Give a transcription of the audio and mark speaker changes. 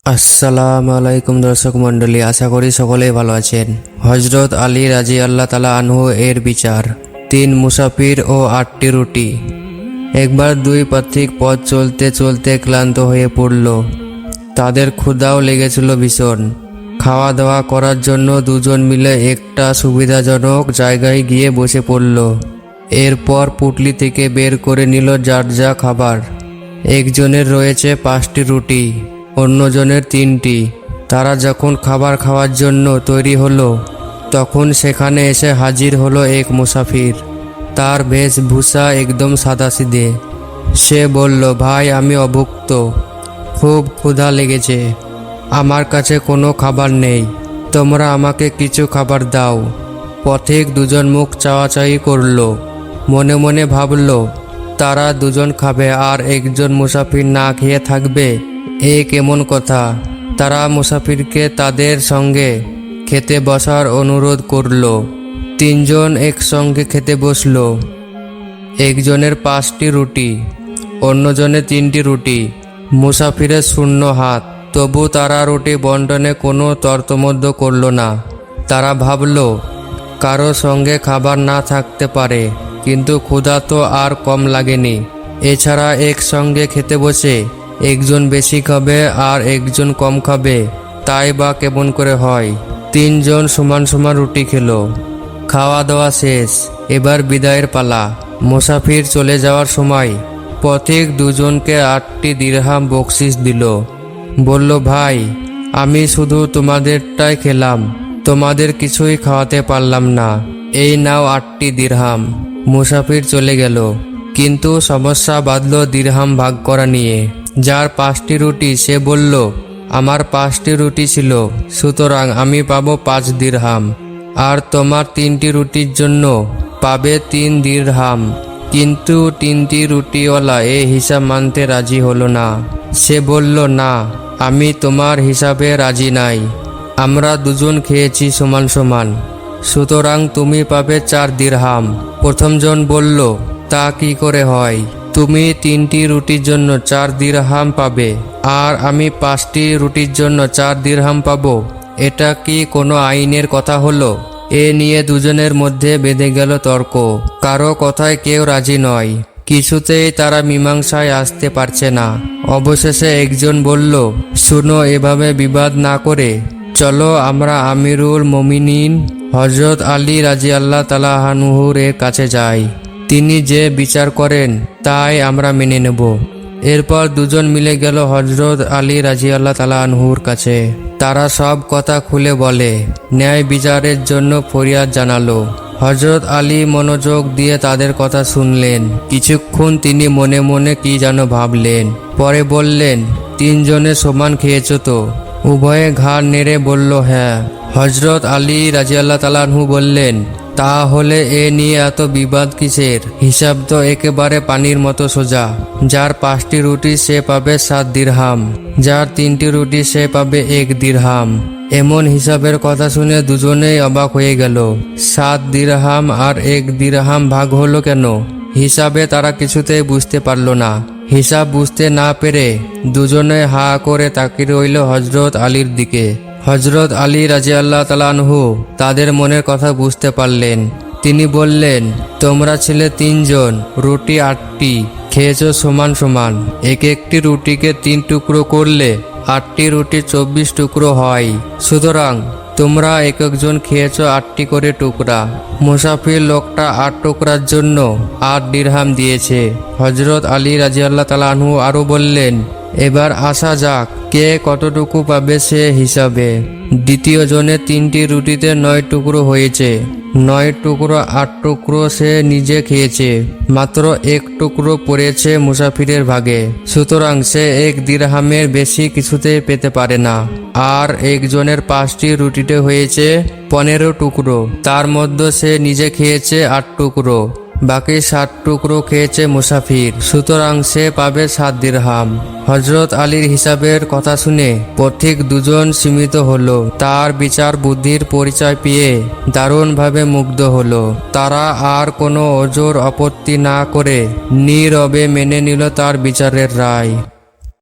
Speaker 1: আসসালামু আলাইকুম দর্শক মণ্ডলী, আশা করি সকলেই ভালো আছেন। হজরত আলী রাজি আল্লাহ তালা আনহু এর বিচার। 3 মুসাফির ও 8টি রুটি। একবার 2 পথিক পথ চলতে চলতে ক্লান্ত হয়ে পড়ল। তাদের ক্ষুধাও লেগেছিল ভীষণ। খাওয়া দাওয়া করার জন্য দুজন মিলে একটা সুবিধাজনক জায়গায় গিয়ে বসে পড়ল। এরপর পুটলি থেকে বের করে নিল যার যা খাবার। একজনের রয়েছে 5টি রুটি, অন্যজনের 3টি। তারা যখন খাবার খাওয়ার জন্য তৈরি হলো, তখন সেখানে এসে হাজির হলো এক মুসাফির। তার বেশভূষা একদম সাদাসিধে। সে বলল, ভাই, আমি অভুক্ত, খুব ক্ষুধা লেগেছে, আমার কাছে কোনো খাবার নেই, তোমরা আমাকে কিছু খাবার দাও। পথিক দুজন মুখ চাওয়াচাই করলো। মনে মনে ভাবল, তারা দুজন খাবে আর একজন মুসাফির না খেয়ে থাকবে, এ কেমন কথা। তারা মুসাফিরকে তাদের সঙ্গে খেতে বসার অনুরোধ করল। 3 জন একসঙ্গে খেতে বসল। একজনের 5টি রুটি, অন্যজনের 3টি রুটি। মুসাফিরের শূন্য হাত, তবু তারা রুটি বন্টনে কোনো তর্কমধ্য করল না। তারা ভাবল, কারো সঙ্গে খাবার না থাকতে পারে, কিন্তু ক্ষুধা তো আর কম লাগেনি। এছাড়া একসঙ্গে খেতে বসে একজন বেশি খাবে আর একজন কম খাবে, তাই বা কেমন করে হয়। 3 জন সমান সমান রুটি খেলো। খাওয়া দাওয়া শেষ, এবার বিদায়ের পালা। মুসাফির চলে যাওয়ার সময় পথিক দুজনকে 8টি দিরহাম বকশিশ দিল। বলল, ভাই, আমি শুধু তোমাদেরটাই খেলাম, তোমাদের কিছুই খাওয়াতে পারলাম না, এই নাও 8টি দিরহাম। মুসাফির চলে গেল, কিন্তু সমস্যা বাঁধল দিরহাম ভাগ করা নিয়ে। যার 5টি রুটি সে বলল, আমার 5টি রুটি ছিল, সুতরাং আমি পাবো 5 দিরহাম, আর তোমার 3টি রুটির জন্য পাবে 3 দিরহাম। কিন্তু 3টি রুটিওয়ালা এ হিসাব মানতে রাজি হলো না। সে বলল, না, আমি তোমার হিসাবে রাজি নাই, আমরা দুজন খেয়েছি সমান সমান, সুতরাং তুমি পাবে 4 দিরহাম। প্রথমজন বলল, তা কি করে হয়? তুমি 3টি রুটির জন্য 4 দিরহাম পাবে, আর আমি 5টি রুটির জন্য 4 দিরহাম পাবো, এটা কি কোনো আইনের কথা হলো? এ নিয়ে দুজনের মধ্যে বেঁধে গেল তর্ক। কারো কথায় কেউ রাজি নয়, কিছুতেই তারা মীমাংসায় আসতে পারছে না। অবশেষে একজন বলল, শুনো, এভাবে বিবাদ না করে চলো আমরা আমিরুল মোমিনিন হজরত আলী রাজি আল্লাহ তাআলা আনহুর এর কাছে যাই, তিনি যে বিচার করেন তাই আমরা মেনে নেব। এরপর দুজন মিলে গেল হজরত আলী রাজি আল্লাহ তাআলা আনহুর কাছে। তারা সব কথা খুলে বলে, ন্যায় বিচারের জন্য ফরিয়াদ জানালো। হজরত আলী মনোযোগ দিয়ে তাদের কথা শুনলেন। কিছুক্ষণ তিনি মনে মনে কি যেন ভাবলেন। পরে বললেন, 3 জনে সমান খেয়েছ তো? উভয়ে ঘাড় নেড়ে বলল, হ্যাঁ। হজরত আলী রাজিয়াল্লাহু তাআলা আনহু বললেন, তাহলে এ নিয়ে এত বিবাদ কিসের? হিসাব তো একেবারে পানির মতো সোজা। যার 5টি রুটি সে পাবে 7 দিরহাম, যার 3টি রুটি সে পাবে 1 দিরহাম। এমন হিসাবের কথা শুনে দুজনেই অবাক হয়ে গেল। 7 দিরহাম আর 1 দিরহাম ভাগ হলো কেন? হিসাবে তারা কিছুতেই বুঝতে পারল না। হিসাব বুঝতে না পেরে দুজনে হা করে তাকিয়ে রইল হজরত আলীর দিকে। হজরত আলী রাদিয়াল্লাহু তাআলা আনহু তাদের মনের কথা বুঝতে পারলেন। তিনি বললেন, তোমরা ছিলে 3 জন, রুটি 8টি, খেয়েছো সমান সমান। একটি রুটিকে 3 টুকরো করলে 8টি রুটি 24 টুকরো হয়, সুতরাং তোমরা একজন খেয়েছো 8টি করে টুকরা। মুসাফির লোকটা 8 টুকরার জন্য 8 দিরহাম দিয়েছে। হজরত আলী রাদিয়াল্লাহু তাআলা আনহু আরো বললেন, এবার আসা যাক কে কতটুকু পাবে সে হিসাবে। দ্বিতীয় জনের 3টি রুটিতে 9 টুকরো হয়েছে। 9 টুকরো 8 টুকরো সে নিজে খেয়েছে, মাত্র 1 টুকরো পড়েছে মুসাফিরের ভাগে, সুতরাং সে 1 দিরহামের বেশি কিছুতেই পেতে পারে না। আর একজনের 5টি রুটিতে হয়েছে 15 টুকরো, তার মধ্যে সে নিজে খেয়েছে 8 টুকরো, বাকি 7 টুকরো খেয়েছে মুসাফির, সুতরাং সে পাবে 7 দিরহাম। হজরত আলীর হিসাবের কথা শুনে পথিক দুজন সীমিত হলো। তার বিচার বুদ্ধির পরিচয় পেয়ে দারুণভাবে মুগ্ধ হলো। তারা আর কোনো ওজোর আপত্তি না করে নীরবে মেনে নিল তার বিচারের রায়।